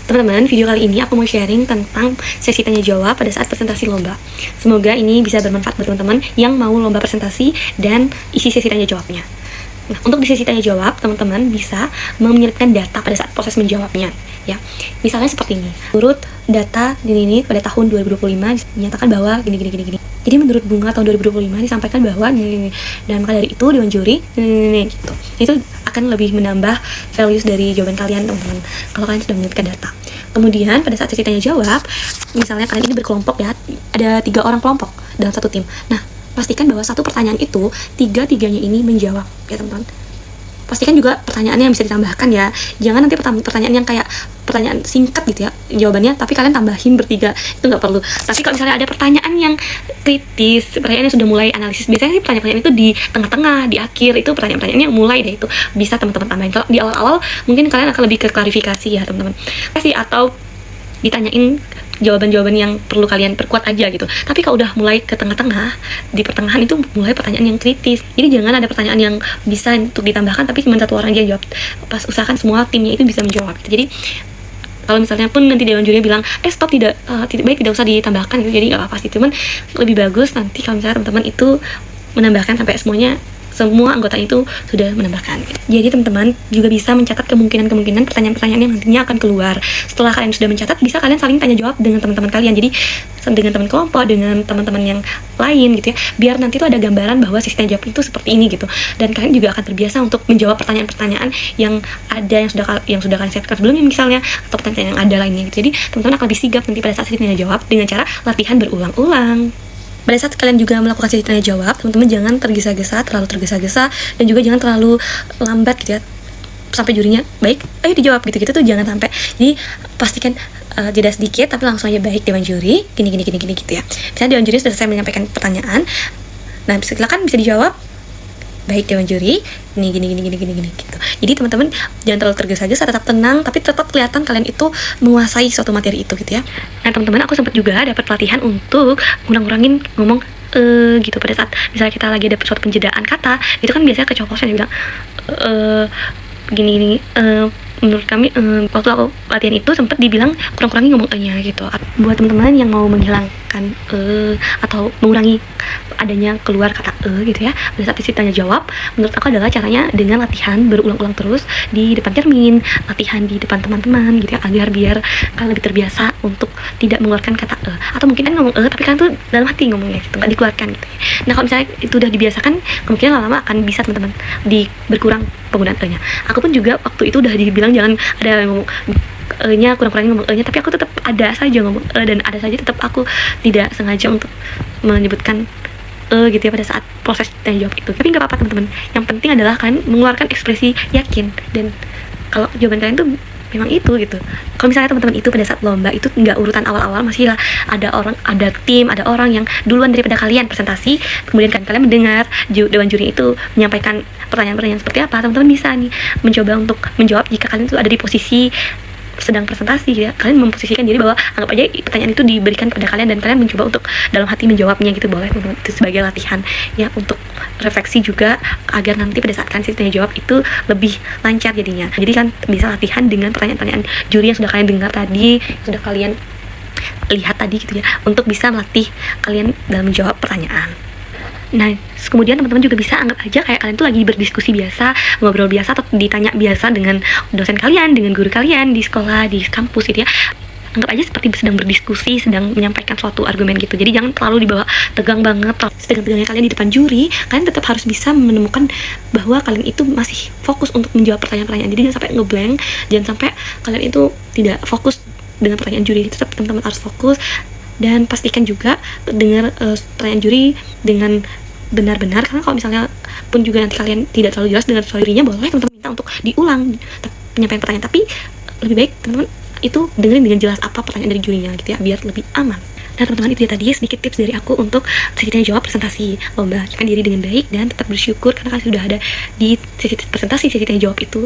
Teman-teman, video kali ini aku mau sharing tentang sesi tanya jawab pada saat presentasi lomba. Semoga ini bisa bermanfaat buat teman-teman yang mau lomba presentasi dan isi sesi tanya jawabnya. Nah, untuk di sesi tanya jawab, teman-teman bisa menyelipkan data pada saat proses menjawabnya, ya. Misalnya seperti ini. Menurut data ini pada tahun 2025 dinyatakan bahwa gini. Jadi menurut Bunga tahun 2025 disampaikan bahwa ini. Dan maka dari itu Dewan Juri gitu. Itu akan lebih menambah values dari jawaban kalian, teman-teman, kalau kalian sudah menyelipkan data. Kemudian pada saat sesi tanya jawab, misalnya kalian ini berkelompok ya, ada 3 orang kelompok dalam satu tim. Nah, pastikan bahwa satu pertanyaan itu tiga-tiganya ini menjawab, ya teman-teman. Pastikan juga pertanyaannya yang bisa ditambahkan ya. Jangan nanti pertanyaan yang kayak pertanyaan singkat gitu ya jawabannya, tapi kalian tambahin bertiga, itu nggak perlu. Tapi kalau misalnya ada pertanyaan yang kritis, pertanyaan yang sudah mulai analisis, biasanya sih pertanyaan-pertanyaan itu di tengah-tengah, di akhir, itu pertanyaan-pertanyaannya yang mulai deh, itu bisa teman-teman tambahin. Kalau di awal-awal mungkin kalian akan lebih ke klarifikasi ya teman-teman, atau ditanyain jawaban-jawaban yang perlu kalian perkuat aja gitu. Tapi kalau udah mulai ke tengah-tengah, di pertengahan itu mulai pertanyaan yang kritis. Jadi jangan ada pertanyaan yang bisa untuk ditambahkan tapi cuma satu orang aja yang jawab. Pas usahakan semua timnya itu bisa menjawab gitu. Jadi kalau misalnya pun nanti Dewan Juri bilang stop, tidak usah ditambahkan gitu, jadi nggak apa-apa sih. Cuman lebih bagus nanti kalau misalnya teman-teman itu menambahkan sampai semua anggota itu sudah menambahkan. Jadi teman-teman juga bisa mencatat kemungkinan pertanyaan-pertanyaan yang nantinya akan keluar. Setelah kalian sudah mencatat, bisa kalian saling tanya jawab dengan teman-teman kalian. Jadi dengan teman kelompok, dengan teman-teman yang lain gitu ya. Biar nanti tuh ada gambaran bahwa sesi tanya jawab itu seperti ini gitu. Dan kalian juga akan terbiasa untuk menjawab pertanyaan-pertanyaan yang ada yang sudah kalian siapkan sebelumnya misalnya, atau pertanyaan yang ada lainnya gitu. Jadi teman-teman akan lebih sigap nanti pada saat sesi tanya jawab dengan cara latihan berulang-ulang. Pada saat kalian juga melakukan sesi tanya jawab, teman-teman jangan tergesa-gesa, dan juga jangan terlalu lambat gitu ya, sampai jurinya baik, ayo dijawab gitu tuh jangan sampai. Jadi pastikan jeda sedikit tapi langsung aja baik Dewan Juri, gini gitu ya. Misalnya Dewan Juri sudah selesai menyampaikan pertanyaan, nah silakan bisa dijawab, baik Dewan Juri, gini gitu. Jadi teman-teman jangan terlalu tergesa-gesa, tetap tenang, tapi tetap kelihatan kalian itu menguasai suatu materi itu gitu ya. Nah teman-teman, aku sempat juga dapat pelatihan untuk ngurangin ngomong gitu pada saat misalnya kita lagi ada suatu penjedaan kata, itu kan biasanya keceplosan ya bilang gini menurut kami waktu aku latihan itu sempat dibilang kurang-kurangin ngomong nya gitu. Buat teman-teman yang mau menghilangkan atau mengurangi adanya keluar kata gitu ya pada saat sesi tanya jawab, menurut aku adalah caranya dengan latihan berulang-ulang terus di depan cermin, latihan di depan teman-teman gitu ya, agar biar kalian lebih terbiasa untuk tidak mengeluarkan kata atau mungkin kan ngomong tapi kan tuh dalam hati ngomongnya gitu, nggak dikeluarkan gitu ya. Nah kalau misalnya itu udah dibiasakan, kemungkinan lama-lama akan bisa teman-teman berkurang penggunaan nya. Aku pun juga waktu itu udah dibilang jangan ada ngomong nya, kurang-kurangin ngomong nya, tapi aku tetap ada saja ngomong dan ada saja tetap aku tidak sengaja untuk menyebutkan gitu ya pada saat proses tanya jawab itu. Tapi nggak apa-apa teman-teman, yang penting adalah kalian mengeluarkan ekspresi yakin, dan kalau jawaban kalian tuh memang itu gitu. Kalau misalnya teman-teman itu pada saat lomba itu nggak urutan awal-awal, masih lah ada orang yang duluan daripada kalian presentasi, kemudian kalian mendengar Dewan Juri itu menyampaikan pertanyaan-pertanyaan seperti apa, teman-teman bisa nih mencoba untuk menjawab jika kalian tuh ada di posisi sedang presentasi ya. Kalian memposisikan diri bahwa anggap aja pertanyaan itu diberikan kepada kalian dan kalian mencoba untuk dalam hati menjawabnya gitu, boleh teman-teman. Itu sebagai latihan ya, untuk refleksi juga agar nanti pada saat kalian tanya jawab itu lebih lancar jadinya. Jadi kan bisa latihan dengan pertanyaan-pertanyaan juri yang sudah kalian dengar tadi, sudah kalian lihat tadi gitu ya, untuk bisa melatih kalian dalam menjawab pertanyaan. Nah, kemudian teman-teman juga bisa anggap aja kayak kalian tuh lagi berdiskusi biasa, ngobrol biasa, atau ditanya biasa dengan dosen kalian, dengan guru kalian di sekolah, di kampus gitu ya. Anggap aja seperti sedang berdiskusi, sedang menyampaikan suatu argumen gitu. Jadi jangan terlalu dibawa tegang banget. Setegang-tegangnya kalian di depan juri, kalian tetap harus bisa menemukan bahwa kalian itu masih fokus untuk menjawab pertanyaan-pertanyaan. Jadi jangan sampai ngeblank, jangan sampai kalian itu tidak fokus dengan pertanyaan juri. Tetap teman-teman harus fokus, dan pastikan juga dengar pertanyaan juri dengan benar-benar, karena kalau misalnya pun juga nanti kalian tidak terlalu jelas dengan jurinya, boleh teman-teman minta untuk diulang penyampaian pertanyaan, tapi lebih baik teman-teman itu dengerin dengan jelas apa pertanyaan dari jurinya gitu ya, biar lebih aman. Nah teman-teman, itu ya tadi sedikit tips dari aku untuk sesi tanya jawab presentasi lomba. Lakukan diri dengan baik dan tetap bersyukur karena kalian sudah ada di sesi presentasi, sesi tanya jawab itu.